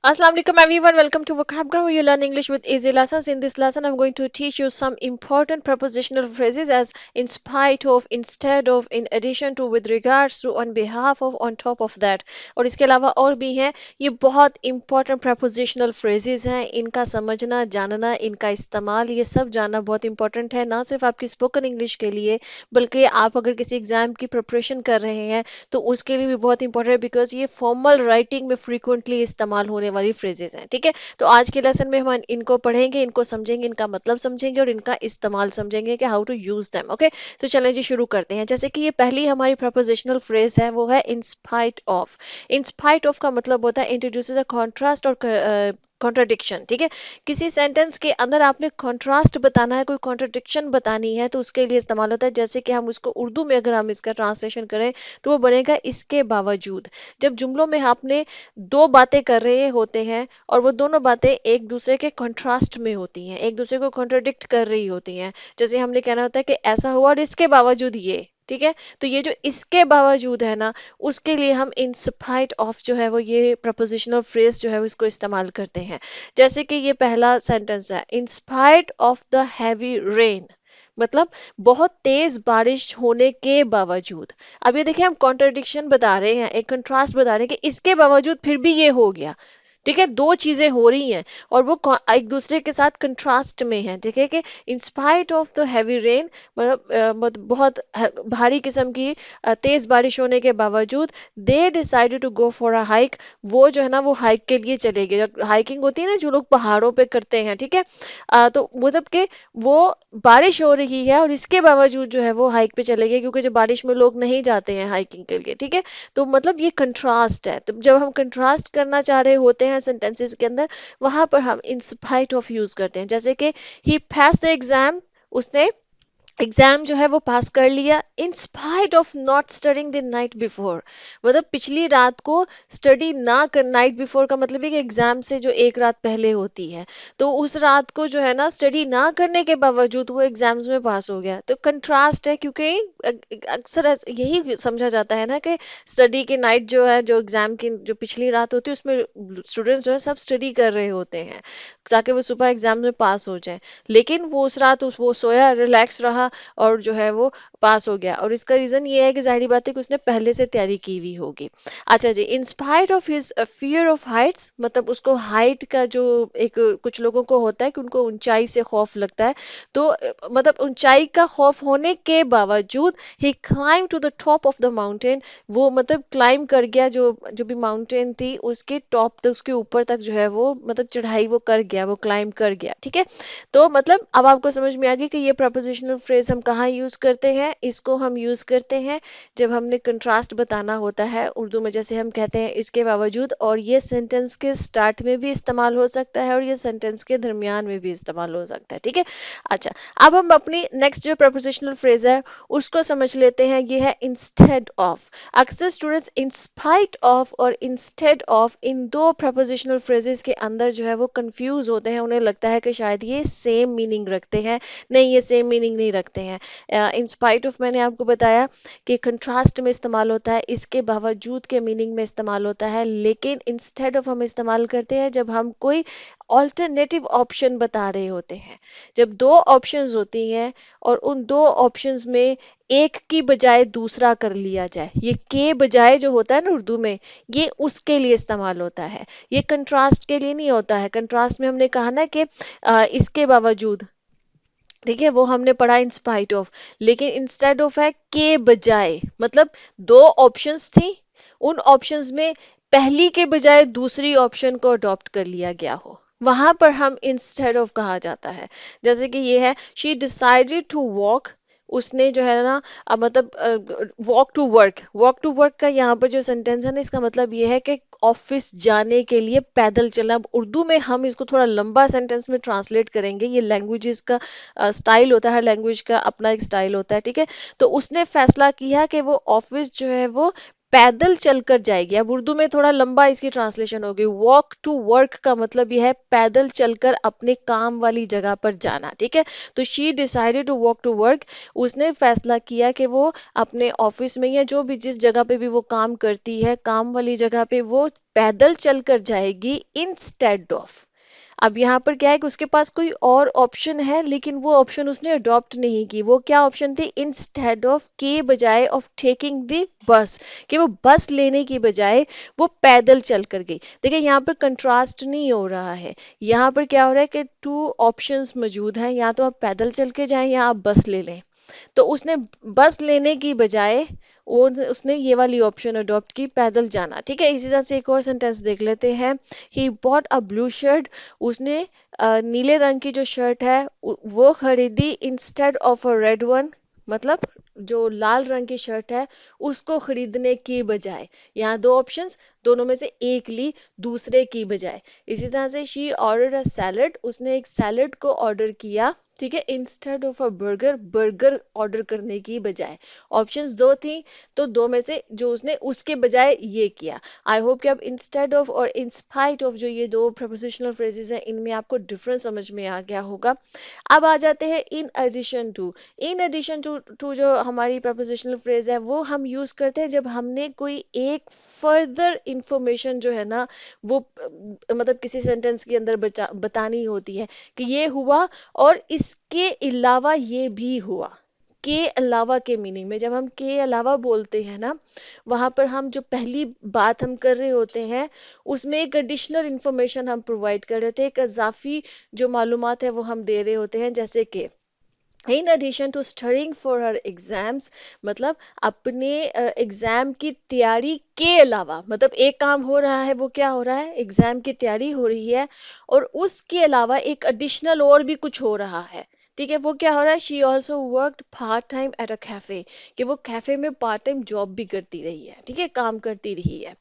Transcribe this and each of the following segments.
Assalamu alaikum everyone. Welcome to Vocabulary where you learn English with easy lessons. In this lesson, I'm going to teach you some important prepositional phrases as in spite of, instead of, in addition to, with regards to, on behalf of, on top of that. और इसके अलावा और भी हैं. ये बहुत important prepositional phrases हैं. इनका समझना, जानना, इनका इस्तेमाल, ये सब जानना बहुत important है. ना सिर्फ आपकी spoken English के लिए, बल्कि आप अगर किसी एग्जाम की प्रिपरेशन कर रहे हैं तो उसके लिए भी बहुत इंपॉर्टेंट है बिकॉज ये फॉर्मल राइटिंग में फ्रीक्वेंटली इस्तेमाल होने वाली फ्रेजेस हैं. ठीक है, तो आज के लेसन में हम इनको पढ़ेंगे, इनको समझेंगे, इनका मतलब समझेंगे और इनका इस्तेमाल समझेंगे कि how to use them. Okay, तो चलें जी शुरू करते हैं. जैसे कि ये पहली हमारी प्रपोजिशनल फ्रेज है, वो है इन spite of. In spite of का मतलब होता है इंट्रोड्यूसेस अ कॉन्ट्रास्ट और कॉन्ट्राडिक्शन. ठीक है, किसी सेंटेंस के अंदर आपने कॉन्ट्रास्ट बताना है, कोई कॉन्ट्राडिक्शन बतानी है, तो उसके लिए इस्तेमाल होता है. जैसे कि हम उसको उर्दू में अगर हम इसका ट्रांसलेशन करें तो वो बनेगा इसके बावजूद. जब जुमलों में आपने दो बातें कर रहे होते हैं और वो दोनों बातें एक दूसरे के कॉन्ट्रास्ट में होती हैं, एक दूसरे को कॉन्ट्राडिक्ट कर रही होती हैं. जैसे हमने कहना होता है कि ऐसा हुआ और इसके बावजूद ये. ठीक है, तो ये जो इसके बावजूद है ना, उसके लिए हम इन स्पाइट ऑफ जो है वो ये प्रपोजिशनल फ्रेज जो है वो इसको इस्तेमाल करते हैं. जैसे कि ये पहला सेंटेंस है, इन spite of the heavy rain. मतलब बहुत तेज बारिश होने के बावजूद. अब ये देखिए, हम कॉन्ट्रडिक्शन बता रहे हैं, एक कंट्रास्ट बता रहे हैं कि इसके बावजूद फिर भी ये हो गया. ठीक है, दो चीजें हो रही हैं और वो एक दूसरे के साथ कंट्रास्ट में हैं. ठीक है, कि इन spite of the heavy rain, मतलब बहुत भारी किस्म की तेज बारिश होने के बावजूद they decided to go for a hike. वो जो है ना वो हाइक के लिए चले गए. हाइकिंग होती है ना जो लोग पहाड़ों पे करते हैं. ठीक है, तो मतलब कि वो बारिश हो रही है और इसके बावजूद जो है वो हाइक पे चले गए, क्योंकि जब बारिश में लोग नहीं जाते हैं हाइकिंग के लिए. ठीक है, तो मतलब ये कंट्रास्ट है. तो जब हम कंट्रास्ट करना चाह रहे होते हैं सेंटेंसेस के अंदर, वहां पर हम इन स्पाइट ऑफ यूज करते हैं. जैसे कि ही पास द एग्जाम, उसने एग्जाम जो है वो पास कर लिया इन spite of not studying the night before. मतलब पिछली रात को स्टडी ना कर, नाइट बिफोर का मतलब है कि एग्जाम से जो एक रात पहले होती है, तो उस रात को जो है ना स्टडी ना करने के बावजूद वो एग्जाम्स में पास हो गया. तो कंट्रास्ट है, क्योंकि अक्सर यही समझा जाता है ना कि स्टडी की नाइट जो है, जो एग्जाम की जो पिछली रात होती है उसमें स्टूडेंट्स जो है सब स्टडी कर रहे होते हैं ताकि वो सुबह एग्जाम में पास हो जाए. लेकिन वो उस रात वो सोया, रिलैक्स रहा और जो है वो पास हो गया. और इसका रीजन ये है कि जाहिर बात है कि उसने पहले से तैयारी की हुई होगी. अच्छा जी, in spite of his fear of heights, मतलब उसको हाइट का जो एक कुछ लोगों को होता है कि उनको ऊंचाई से खौफ लगता है, तो मतलब ऊंचाई का खौफ होने के बावजूद ही climb to the top of the mountain. वो मतलब क्लाइम कर गया, जो जो भी माउंटेन थी उसके टॉप तक, उसके ऊपर तक जो है वो मतलब चढ़ाई वो कर गया, वो क्लाइम कर गया. ठीक है, तो मतलब अब आपको समझ में आ गई कि ये प्रपोजिशनल फ्रेज हम कहाँ यूज करते हैं. इसको हम यूज करते हैं जब हमने कंट्रास्ट बताना होता है उर्दू में, जैसे हम कहते हैं इसके बावजूद. और ये सेंटेंस के स्टार्ट में भी इस्तेमाल हो सकता है और ये सेंटेंस के दरमियान में भी इस्तेमाल हो सकता है. ठीक है, अच्छा, अब हम अपनी नेक्स्ट जो प्रपोजिशनल फ्रेज है उसको समझ लेते हैं. ये है इंस्टेड ऑफ. अक्सर स्टूडेंट्स इन स्पाइट ऑफ और इंस्टेड ऑफ, इन दो प्रपोजिशनल फ्रेजेस के अंदर जो है वो कंफ्यूज होते हैं. उन्हें लगता है कि शायद ये सेम मीनिंग रखते हैं. नहीं, ये सेम मीनिंग नहीं रखते हैं. इन स्पाइट ऑफ मैंने आपको बताया कि कंट्रास्ट में इस्तेमाल होता है, इसके बावजूद के मीनिंग में इस्तेमाल होता है. लेकिन इंस्टेड ऑफ हम इस्तेमाल करते हैं जब हम कोई ऑल्टरनेटिव ऑप्शन बता रहे होते हैं. जब दो ऑप्शंस होती हैं और उन दो ऑप्शंस में एक की बजाय दूसरा कर लिया जाए, ये के बजाय जो होता है ना उर्दू में, ये उसके लिए इस्तेमाल होता है. ये कंट्रास्ट के लिए नहीं होता है. कंट्रास्ट में हमने कहा ना कि इसके बावजूद. ठीक है, वो हमने पढ़ा इन स्पाइट ऑफ. लेकिन इंस्टेड ऑफ है के बजाय, मतलब दो ऑप्शंस थी, उन ऑप्शंस में पहली के बजाय दूसरी ऑप्शन को अडॉप्ट कर लिया गया हो, वहां पर हम इंस्टेड ऑफ कहा जाता है. जैसे कि ये है, शी डिसाइडेड टू वॉक. उसने जो है ना मतलब walk to work. Walk to work का यहाँ पर जो सेंटेंस है ना, इसका मतलब ये है कि ऑफिस जाने के लिए पैदल चलना. अब उर्दू में हम इसको थोड़ा लंबा सेंटेंस में ट्रांसलेट करेंगे, ये लैंग्वेजेस का स्टाइल होता है, हर लैंग्वेज का अपना एक स्टाइल होता है. ठीक है, तो उसने फैसला किया कि वो ऑफिस जो है वो पैदल चलकर जाएगी। अब उर्दू में थोड़ा लंबा इसकी ट्रांसलेशन होगी। वॉक टू वर्क का मतलब यह है पैदल चलकर अपने काम वाली जगह पर जाना, ठीक है। तो she decided to walk to work, उसने फैसला किया कि वो अपने ऑफिस में या जो भी जिस जगह पे भी वो काम करती है, काम वाली जगह पे वो पैदल चलकर जाएगी इंस्टेड ऑफ। अब यहाँ पर क्या है कि उसके पास कोई और ऑप्शन है, लेकिन वो ऑप्शन उसने अडॉप्ट नहीं की। वो क्या ऑप्शन थी? इंस्टेड ऑफ, के बजाय ऑफ टेकिंग द बस, कि वो बस लेने की बजाय वो पैदल चल कर गई। देखिए यहाँ पर कंट्रास्ट नहीं हो रहा है। यहाँ पर क्या हो रहा है कि टू ऑप्शंस मौजूद हैं, या तो आप पैदल चल के जाएं या आप बस ले लें। तो उसने बस लेने की बजाय उसने ये वाली ऑप्शन अडॉप्ट की, पैदल जाना, ठीक है। इसी तरह से एक और सेंटेंस देख लेते हैं। He bought a blue shirt, उसने नीले रंग की जो शर्ट है वो खरीदी instead of a red one, मतलब जो लाल रंग की शर्ट है उसको खरीदने की बजाय। यहाँ दो ऑप्शंस, दोनों में से एक ली दूसरे की बजाय। इसी तरह से शी ऑर्डर अ सैलड, उसने एक सैलड को ऑर्डर किया, ठीक है, instead of a burger, burger order करने की बजाय। ऑप्शंस दो थी, तो दो में से जो उसने उसके बजाय ये किया। आई होप कि अब इंस्टेड ऑफ और इंस्पाइट ऑफ जो ये दो प्रपोजिशनल फ्रेजेस हैं इनमें आपको डिफरेंस समझ में आ गया होगा। अब आ जाते हैं in addition to. In addition to जो हमारी प्रपोजिशनल फ्रेज है वो हम यूज करते हैं जब हमने कोई एक फर्दर इंफॉर्मेशन जो है ना वो मतलब किसी सेंटेंस के अंदर बतानी होती है कि ये हुआ और इसके अलावा ये भी हुआ। के अलावा के मीनिंग में जब हम के अलावा बोलते हैं ना, वहां पर हम जो पहली बात हम कर रहे होते हैं उसमें एक एडिशनल इंफॉर्मेशन हम प्रोवाइड कर रहे होते हैं, एक इजाफी जो मालूमात है वो हम दे रहे होते हैं। जैसे कि in addition to studying for her exams, मतलब अपने एग्जाम की तैयारी के अलावा, मतलब एक काम हो रहा है, वो क्या हो रहा है? एग्जाम की तैयारी हो रही है, और उसके अलावा एक एडिशनल और भी कुछ हो रहा है, ठीक है। वो क्या हो रहा है? She also worked part time at a cafe, कि वो कैफे में पार्ट टाइम जॉब भी करती रही है, ठीक है, काम करती रही है।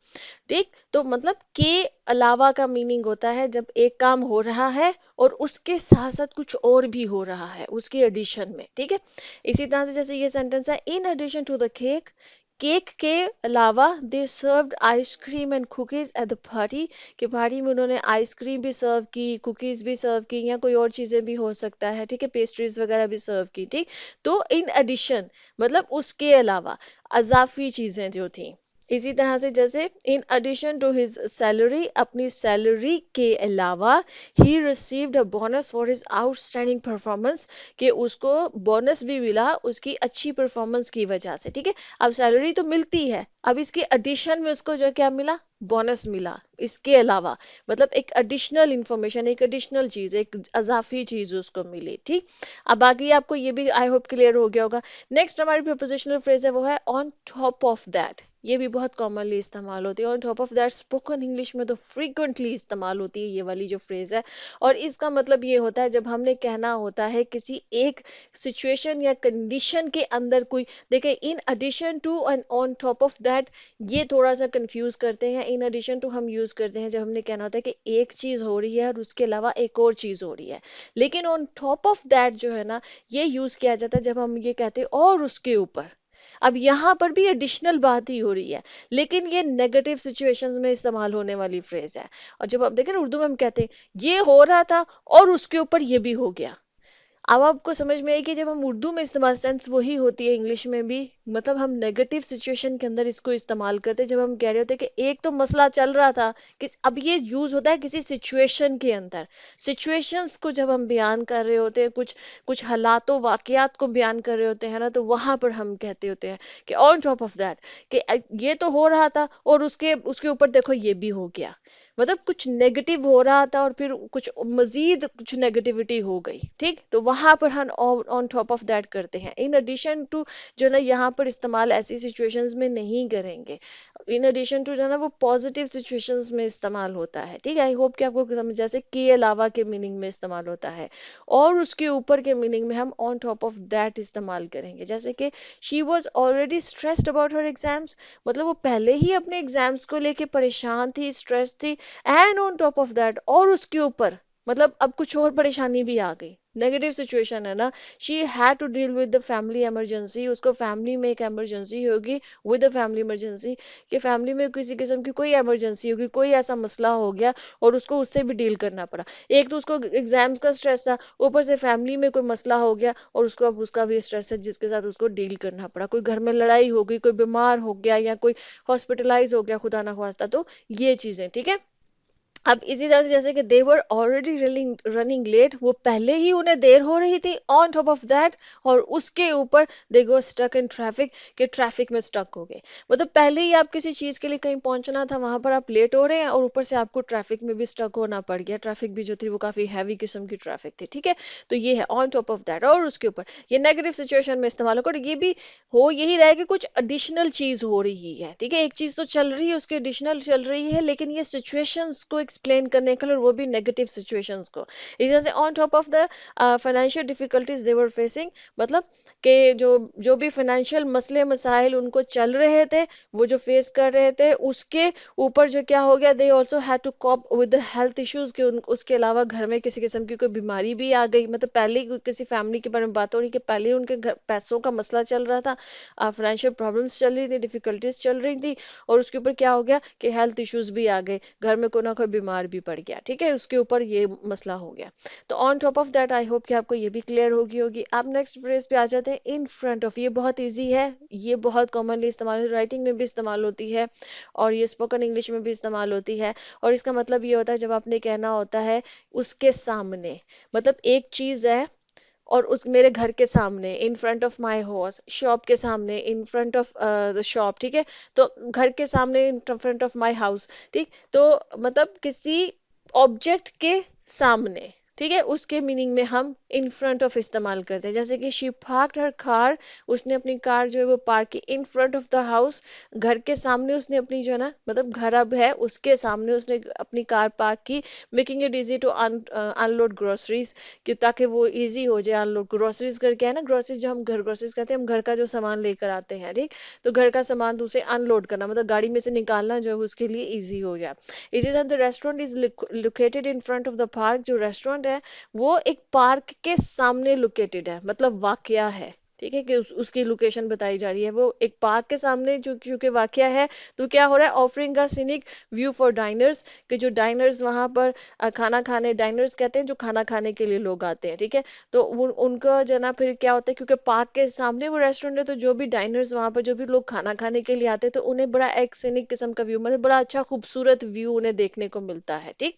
ठीक, तो मतलब के अलावा का मीनिंग होता है जब एक काम हो रहा है और उसके साथ साथ कुछ और भी हो रहा है उसके एडिशन में, ठीक है। इसी तरह से जैसे ये सेंटेंस है, in addition to the cake, cake के अलावा they served ice cream and cookies at the party, कि पार्टी में उन्होंने आइसक्रीम भी सर्व की, कुकीज भी सर्व की, या कोई और चीजें भी हो सकता है, ठीक है, पेस्ट्रीज वगैरह भी सर्व की, ठीक। तो इन एडिशन मतलब उसके अलावा अजाफी चीजें जो थी। इसी तरह से जैसे in addition to his salary, अपनी सैलरी के अलावा ही received a bonus for his outstanding performance, कि उसको बोनस भी मिला उसकी अच्छी परफॉर्मेंस की वजह से, ठीक है। अब सैलरी तो मिलती है, अब इसके एडिशन में उसको जो क्या मिला? बोनस मिला, इसके अलावा, मतलब एक एडिशनल इंफॉर्मेशन, एक एडिशनल चीज, एक अजाफी चीज उसको मिली, ठीक। अब बाकी आपको ये भी आई होप क्लियर हो गया होगा। नेक्स्ट हमारी प्रपोजिशनल फ्रेज है वो है ऑन टॉप ऑफ दैट। ये भी बहुत कॉमनली इस्तेमाल होती है। On top of that spoken English में तो फ्रीक्वेंटली इस्तेमाल होती है ये वाली जो फ्रेज है। और इसका मतलब ये होता है जब हमने कहना होता है किसी एक सिचुएशन या कंडीशन के अंदर कोई, देखिए in addition to and on top of that ये थोड़ा सा कंफ्यूज करते हैं। इन एडिशन टू हम यूज करते हैं जब हमने कहना होता है कि एक चीज हो रही है और उसके अलावा एक और चीज हो रही है। लेकिन ऑन टॉप ऑफ दैट जो है ना, ये यूज किया जाता है जब हम ये कहते हैं और उसके ऊपर। अब यहाँ पर भी एडिशनल बात ही हो रही है, लेकिन ये नेगेटिव सिचुएशंस में इस्तेमाल होने वाली फ्रेज है। और जब आप देखें ना उर्दू में हम कहते हैं ये हो रहा था और उसके ऊपर ये भी हो गया। अब आपको समझ में आई कि जब हम उर्दू में इस्तेमाल, सेंस वही होती है इंग्लिश में भी, मतलब हम नेगेटिव सिचुएशन के अंदर इसको इस्तेमाल करते हैं जब हम कह रहे होते हैं कि एक तो मसला चल रहा था कि अब ये यूज होता है किसी सिचुएशन के अंदर। सिचुएशंस को जब हम बयान कर रहे होते हैं, कुछ कुछ हालातों वाकयात को बयान कर रहे होते हैं ना, तो वहां पर हम कहते होते हैं कि ऑन टॉप ऑफ दैट, कि ये तो हो रहा था और उसके उसके ऊपर देखो ये भी हो गया। मतलब कुछ नेगेटिव हो रहा था और फिर कुछ मजीद कुछ नेगेटिविटी हो गई, ठीक। तो वहां पर हम ऑन टॉप ऑफ दैट करते हैं। इन एडिशन टू जो ना यहाँ पर इस्तेमाल ऐसी सिचुएशंस में नहीं करेंगे। इन एडिशन टू जो ना वो पॉजिटिव सिचुएशंस में इस्तेमाल होता है, ठीक है। आई होप कि आपको समझ, जैसे के अलावा के मीनिंग में इस्तेमाल होता है और उसके ऊपर के मीनिंग में हम ऑन टॉप ऑफ दैट इस्तेमाल करेंगे। जैसे कि she was already stressed about her exams, मतलब वो पहले ही अपने एग्जाम्स को लेके परेशान थी, स्ट्रेस थी। And on top of that, और उसके ऊपर मतलब अब कुछ और परेशानी भी आ गई, नेगेटिव सिचुएशन है ना। She had to deal with the family emergency, उसको फैमिली में एक इमरजेंसी होगी, विद द फैमिली इमरजेंसी, कि फैमिली में किसी किस्म की कोई इमरजेंसी होगी, कोई ऐसा मसला हो गया और उसको उससे भी डील करना पड़ा। एक तो उसको एग्जाम्स का स्ट्रेस था, ऊपर से फैमिली में कोई मसला हो गया और उसको अब उसका भी स्ट्रेस है जिसके साथ उसको डील करना पड़ा। कोई घर में लड़ाई हो गई, कोई बीमार हो गया या कोई हॉस्पिटलाइज हो गया खुदा ना खास्ता, तो ये चीजें ठीक है। अब इसी तरह से जैसे कि they were already running running late, वो पहले ही उन्हें देर हो रही थी, ऑन टॉप ऑफ दैट, और उसके ऊपर दे गो स्टक इन ट्रैफिक, कि ट्रैफिक में स्टक हो गए। मतलब पहले ही आप किसी चीज के लिए कहीं पहुंचना था, वहां पर आप लेट हो रहे हैं और ऊपर से आपको ट्रैफिक में भी स्टक होना पड़ गया। ट्रैफिक भी जो थी वो काफी हैवी किस्म की ट्रैफिक थी, ठीक है। तो ये है ऑन टॉप ऑफ दैट, और उसके ऊपर ये नेगेटिव सिचुएशन में इस्तेमाल होकर ये भी हो यही रहा है कि कुछ एडिशनल चीज हो रही है, ठीक है। एक चीज तो चल रही है, उसकी एडिशनल चल रही है, लेकिन ये सिचुएशंस को एक्सप्लेन करने के लिए, और वो भी नेगेटिव सिचुएशंस को। इस वजह से on top of the financial difficulties they were facing, मतलब कि जो जो भी फाइनेंशियल मसले मसाइल उनको चल रहे थे, वो जो फेस कर रहे थे, उसके ऊपर जो क्या हो गया, they also had to cope with the health issues, के उसके अलावा घर में किसी किस्म की कोई बीमारी भी आ गई। मतलब पहले ही किसी फैमिली के बारे में बात हो रही कि पहले ही उनके घर पैसों का मसला चल रहा था, फाइनेंशियल प्रॉब्लम्स चल रही थी, डिफिकल्टीज चल रही थी, और उसके ऊपर क्या हो गया कि हेल्थ इश्यूज भी आ गए, घर में कोई ना कोई बीमार भी पड़ गया, ठीक है, उसके ऊपर ये मसला हो गया। तो on top of that I hope कि आपको ये भी क्लियर होगी। आप नेक्स्ट फ्रेज पे आ जाते हैं, इन फ्रंट ऑफ। ये बहुत ईजी है, ये बहुत कॉमनली इस्तेमाल होती है, राइटिंग में भी इस्तेमाल होती है और ये स्पोकन इंग्लिश में भी इस्तेमाल होती है। और इसका मतलब ये होता है जब आपने कहना होता है उसके सामने, मतलब एक चीज है और उस मेरे घर के सामने, in front of my house, shop के सामने, in front of the shop, ठीक है। तो घर के सामने, in front of my house, ठीक। तो मतलब किसी ऑब्जेक्ट के सामने, ठीक है, उसके मीनिंग में हम इन फ्रंट ऑफ इस्तेमाल करते हैं। जैसे कि शी पार्क्ड हर कार, उसने अपनी कार जो है वो पार्क की in front of the house, घर के सामने उसने अपनी जो है ना, मतलब घर अब है उसके सामने उसने अपनी कार पार्क की, making it easy to unload groceries, कि ताकि वो इजी हो जाए अनलोड। ग्रोसरीज करके है ना, ग्रोसरीज जो हम घर ग्रोसरीज करते हैं, हम घर का जो सामान लेकर आते हैं, ठीक। तो घर का सामान तो उसे अनलोड करना, मतलब गाड़ी में से निकालना जो है उसके लिए इजी हो जाए। इसी तरह the restaurant is located in front of the park, जो रेस्टोरेंट है वो एक पार्क के सामने लोकेटेड है, मतलब वाकया है, ठीक है, कि उसकी लोकेशन बताई जा रही है, वो एक पार्क के सामने जो क्योंकि वाकया है। तो क्या हो रहा है, ऑफरिंग का सीनिक व्यू फॉर डाइनर्स, कि जो डाइनर्स वहां पर खाना खाने, डाइनर्स कहते हैं जो खाना खाने के लिए लोग आते हैं, ठीक है। तो उनका जो ना फिर क्या होता है, क्योंकि पार्क के सामने वो रेस्टोरेंट है, तो जो भी डाइनर्स वहां पर जो भी लोग खाना खाने के लिए आते हैं, तो उन्हें बड़ा एक सीनिक किस्म का व्यू, मतलब बड़ा अच्छा खूबसूरत व्यू उन्हें देखने को मिलता है, ठीक।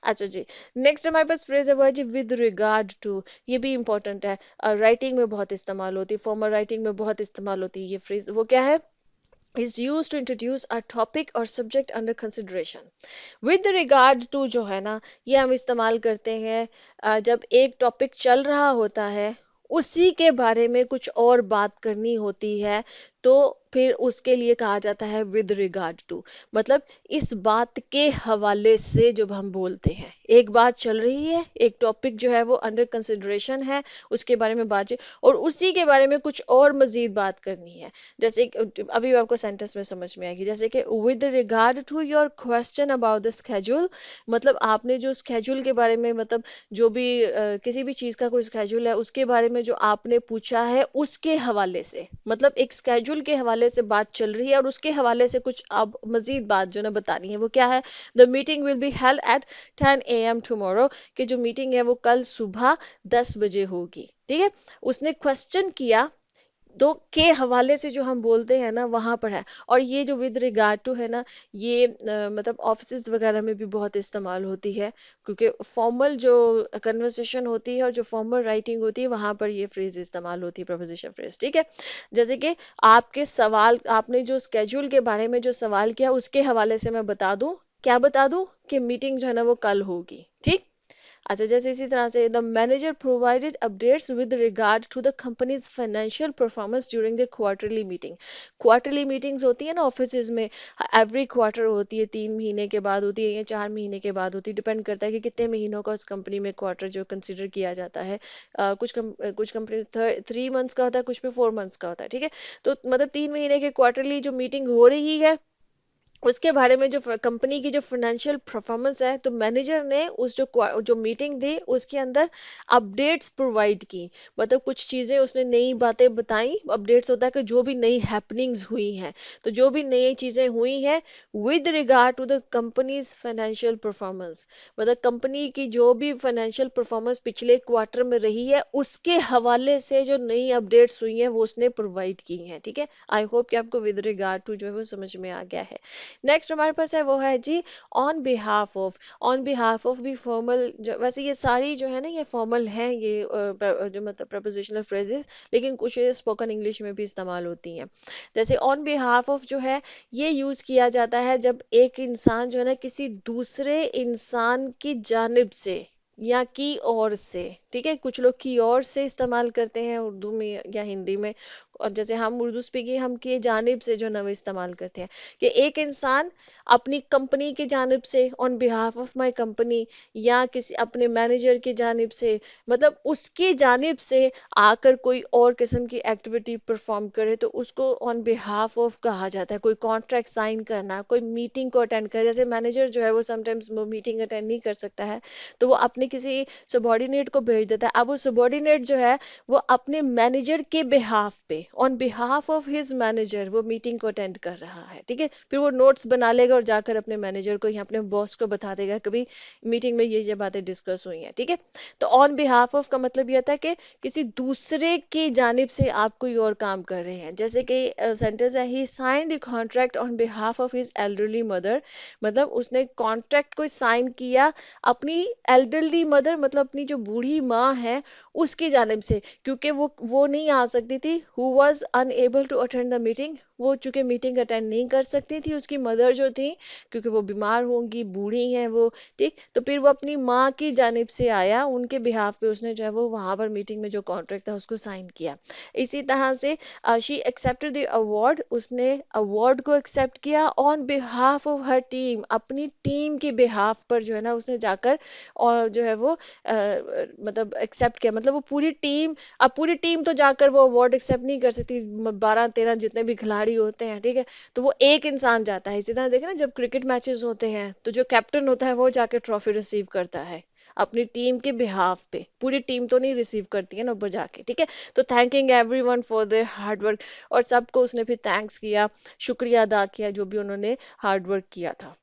अच्छा जी, नेक्स्ट हमारे पास फ्रेज है वो है जी विद रिगार्ड टू। ये भी इंपॉर्टेंट है, राइटिंग में बहुत इस्तेमाल होती है, फॉर्मल राइटिंग में बहुत इस्तेमाल होती है ये फ्रेज। वो क्या है, is used to introduce a topic or subject under consideration. with regard to जो है ना, ये हम इस्तेमाल करते हैं जब एक टॉपिक चल रहा होता है, उसी के बारे में कुछ और बात करनी होती है, तो फिर उसके लिए कहा जाता है विद रिगार्ड टू। मतलब इस बात के हवाले से जब हम बोलते हैं, एक बात चल रही है, एक टॉपिक जो है वो अंडर कंसिडरेशन है, उसके बारे में बात, और उसी के बारे में कुछ और मजीद बात करनी है। जैसे अभी आपको सेंटेंस में समझ में आएगी, जैसे कि with regard to your question about the schedule, मतलब आपने जो स्केड्यूल के बारे में, मतलब जो भी किसी भी चीज़ का कोई स्केड्यूल है उसके बारे में जो आपने पूछा है, उसके हवाले से, मतलब एक स्केड्यूल के हवाले से बात चल रही है और उसके हवाले से कुछ अब मजीद बात जो ना बतानी है। वो क्या है, the meeting will be held at 10 AM tomorrow, कि जो मीटिंग है वो कल सुबह 10 बजे होगी, ठीक है। उसने क्वेश्चन किया, दो के हवाले से जो हम बोलते हैं ना वहां पर है। और ये जो विद रिगार्ड टू है ना, ये मतलब ऑफिस वगैरह में भी बहुत इस्तेमाल होती है, क्योंकि फॉर्मल जो कन्वर्सेशन होती है और जो फॉर्मल राइटिंग होती है वहां पर ये फ्रेज इस्तेमाल होती है, प्रपोजिशन फ्रेज, ठीक है। जैसे कि आपके सवाल, आपने जो स्केड्यूल के बारे में जो सवाल किया उसके हवाले से मैं बता दूं, क्या बता दूं, कि मीटिंग जो है ना वो कल होगी, ठीक। अच्छा, जैसे इसी तरह से the manager provided updates with regard to the company's financial performance during the quarterly meeting. Quarterly meetings होती है ना ऑफिस में, एवरी क्वार्टर होती है, 3 महीने के बाद होती है या 4 महीने के बाद होती है, डिपेंड करता है कि कितने महीनों का उस कंपनी में क्वार्टर जो कंसिडर किया जाता है। कुछ कंपनी 3 मंथ्स का होता है, कुछ में 4 मंथ्स का होता है, ठीक है। तो मतलब 3 महीने के क्वार्टरली जो मीटिंग हो रही है, उसके बारे में, जो कंपनी की जो फाइनेंशियल परफॉर्मेंस है, तो मैनेजर ने उस जो मीटिंग थी उसके अंदर अपडेट्स प्रोवाइड की। मतलब कुछ चीज़ें उसने नई बातें बताई। अपडेट्स होता है कि जो भी नई हैपनिंग्स हुई हैं, तो जो भी नई चीज़ें हुई हैं with regard to the company's financial performance, मतलब कंपनी की जो भी फाइनेंशियल परफॉर्मेंस पिछले क्वार्टर में रही है उसके हवाले से जो नई अपडेट्स हुई हैं वो उसने प्रोवाइड की हैं। ठीक है, आई होप कि आपको विद रिगार्ड टू जो है वो समझ में आ गया है। नेक्स्ट हमारे पास है वो है जी on behalf of. On behalf of भी फॉर्मल, जो वैसे ये सारी जो है ना ये फॉर्मल है, ये जो मतलब प्रपोजिशनल फ्रेजेस, लेकिन कुछ स्पोकन इंग्लिश में भी इस्तेमाल होती हैं। जैसे ऑन बिहाफ ऑफ जो है ये यूज किया जाता है जब एक इंसान जो है ना किसी दूसरे इंसान की जानिब से या की ओर से, ठीक है, कुछ लोग की ओर से इस्तेमाल करते हैं उर्दू में या हिंदी में, और जैसे हम उर्दू स्पीकिंग हम की जानिब से जो ना वो इस्तेमाल करते हैं, कि एक इंसान अपनी कंपनी की जानिब से on behalf of my company, या किसी अपने मैनेजर की जानिब से, मतलब उसकी जानिब से आकर कोई और किस्म की एक्टिविटी परफॉर्म करे तो उसको ऑन बिहाफ ऑफ कहा जाता है। कोई कॉन्ट्रैक्ट साइन करना, कोई मीटिंग को अटेंड कर, जैसे मैनेजर जो है वो समटाइम्स मीटिंग अटेंड नहीं कर सकता है तो वो अपने किसी सबॉर्डिनेट को भेज देता है। अब वो सबॉर्डिनेट जो है वो अपने मैनेजर के बिहाफ पे, on behalf of his manager, वो मीटिंग को अटेंड कर रहा है। ठीक है, फिर वो नोट्स बना लेगा और जाकर अपने मैनेजर को या अपने बॉस को बता देगा कभी मीटिंग में ये बातें डिस्कस हुई हैं। ठीक है, तो ऑन बिहाफ ऑफ का मतलब ये होता है कि किसी दूसरे की जानिब से आप कोई और काम कर रहे हैं। जैसे कि सेंटेंस है he sign the contract on behalf of his elderly mother, मतलब उसने कॉन्ट्रैक्ट को साइन किया अपनी एल्डरली मदर, मतलब अपनी जो बूढ़ी माँ है उसकी जानिब से, क्योंकि वो नहीं आ सकती थी, who was unable to attend the meeting, वो चूंकि मीटिंग अटेंड नहीं कर सकती थी, उसकी मदर जो थी, क्योंकि वो बीमार होंगी, बूढ़ी हैं वो। ठीक, तो फिर वो अपनी माँ की जानिब से आया, उनके बिहाफ पे उसने जो है वो वहां पर मीटिंग में जो कॉन्ट्रैक्ट था उसको साइन किया। इसी तरह से शी एक्सेप्टेड द अवार्ड, उसने अवार्ड को एक्सेप्ट किया on behalf of her team, अपनी टीम के बिहाफ पर जो है ना उसने जाकर और जो है वो मतलब एक्सेप्ट किया, मतलब वो पूरी टीम, अब पूरी टीम तो जाकर वो अवार्ड एक्सेप्ट नहीं कर सकती, 12-13 जितने भी खिलाड़ी होते हैं। ठीक है, तो वो एक इंसान जाता है। इसी तरह देखें ना जब क्रिकेट मैचेस होते हैं तो जो कैप्टन होता है वो जाके ट्रॉफी रिसीव करता है अपनी टीम के बिहाफ पे, पूरी टीम तो नहीं रिसीव करती है ना ऊपर जाके। ठीक है, तो thanking everyone for their hard work, और सबको उसने फिर थैंक्स किया, शुक्रिया अदा किया जो भी उन्होंने हार्ड वर्क किया था।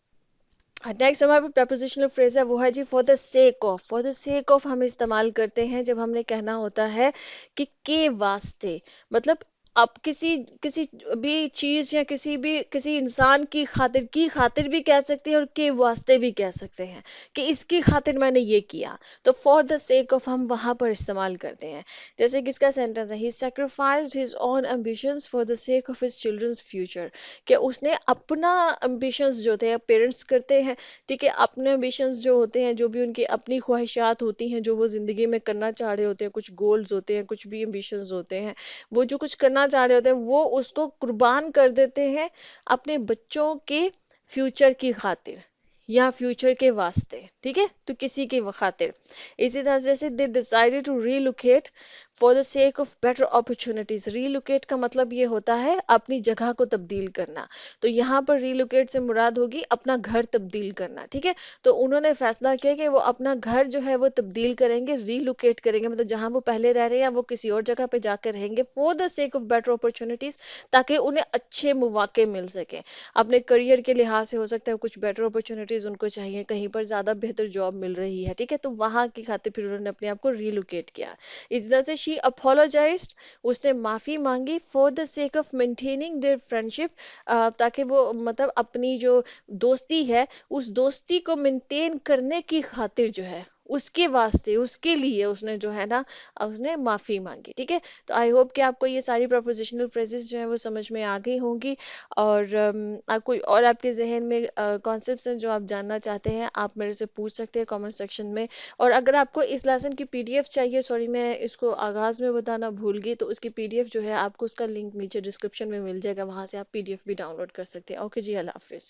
नेक्स्ट हमारे पास prepositional फ्रेज है वो है जी for the sake of. For the sake of हम इस्तेमाल करते हैं जब हमने कहना होता है कि के वास्ते, मतलब आप किसी किसी भी चीज या किसी इंसान की खातिर भी कह सकते हैं और के वास्ते भी कह सकते हैं कि इसकी खातिर मैंने ये किया, तो फॉर द सेक ऑफ हम वहां पर इस्तेमाल करते हैं। जैसे किसका सेंटेंस है, ही sacrificed his own ambitions for the sake of his children's future, कि उसने अपना ambitions जो थे पेरेंट्स करते हैं, ठीक है, अपने ambitions जो होते हैं, जो भी उनकी अपनी ख्वाहिशात होती हैं, जो वो जिंदगी में करना चाह रहे होते हैं, कुछ गोल्स होते हैं, कुछ भी ambitions होते हैं, वो जो कुछ करना चाह रहे होते हैं वो उसको कुर्बान कर देते हैं अपने बच्चों के फ्यूचर की खातिर या फ्यूचर के वास्ते। ठीक है, तो किसी के खातिर। इसी तरह जैसे they decided to relocate for the sake of better opportunities. Relocate का मतलब ये होता है अपनी जगह को तब्दील करना, तो यहाँ पर रीलोकेट से मुराद होगी अपना घर तब्दील करना। ठीक है, तो उन्होंने फैसला किया कि वो अपना घर जो है वो तब्दील करेंगे, रीलोकेट करेंगे, मतलब जहाँ वो पहले रह रहे हैं वो किसी और जगह पे जाकर रहेंगे for the sake of better opportunities, ताकि उन्हें अच्छे मौके मिल सके अपने करियर के लिहाज से। हो सकता है कुछ बेटर अपॉर्चुनिटीज उनको चाहिए, कहीं पर ज्यादा बेहतर जॉब मिल रही है। ठीक है, तो वहां की खातिर फिर उन्होंने अपने आप को रीलोकेट किया। इस तरह से शी अपोलोजाइज्ड, उसने माफी मांगी for the sake of maintaining their friendship, ताकि वो मतलब अपनी जो दोस्ती है उस दोस्ती को मेंटेन करने की खातिर जो है उसके वास्ते उसके लिए उसने जो है ना उसने माफी मांगी। ठीक है, तो आई होप कि आपको ये सारी प्रपोजिशनल फ्रेजेस जो है वो समझ में आ गई होंगी, और आप कोई और आपके जहन में कॉन्सेप्ट्स हैं जो आप जानना चाहते हैं आप मेरे से पूछ सकते हैं कमेंट सेक्शन में। और अगर आपको इस लेसन की पीडीएफ चाहिए, सॉरी मैं इसको आगाज में बताना भूल गई, तो उसकी पीडीएफ जो है आपको उसका लिंक नीचे डिस्क्रिप्शन में मिल जाएगा, वहां से आप पीडीएफ भी डाउनलोड कर सकते हैं। ओके जी, अल्लाह हाफिज।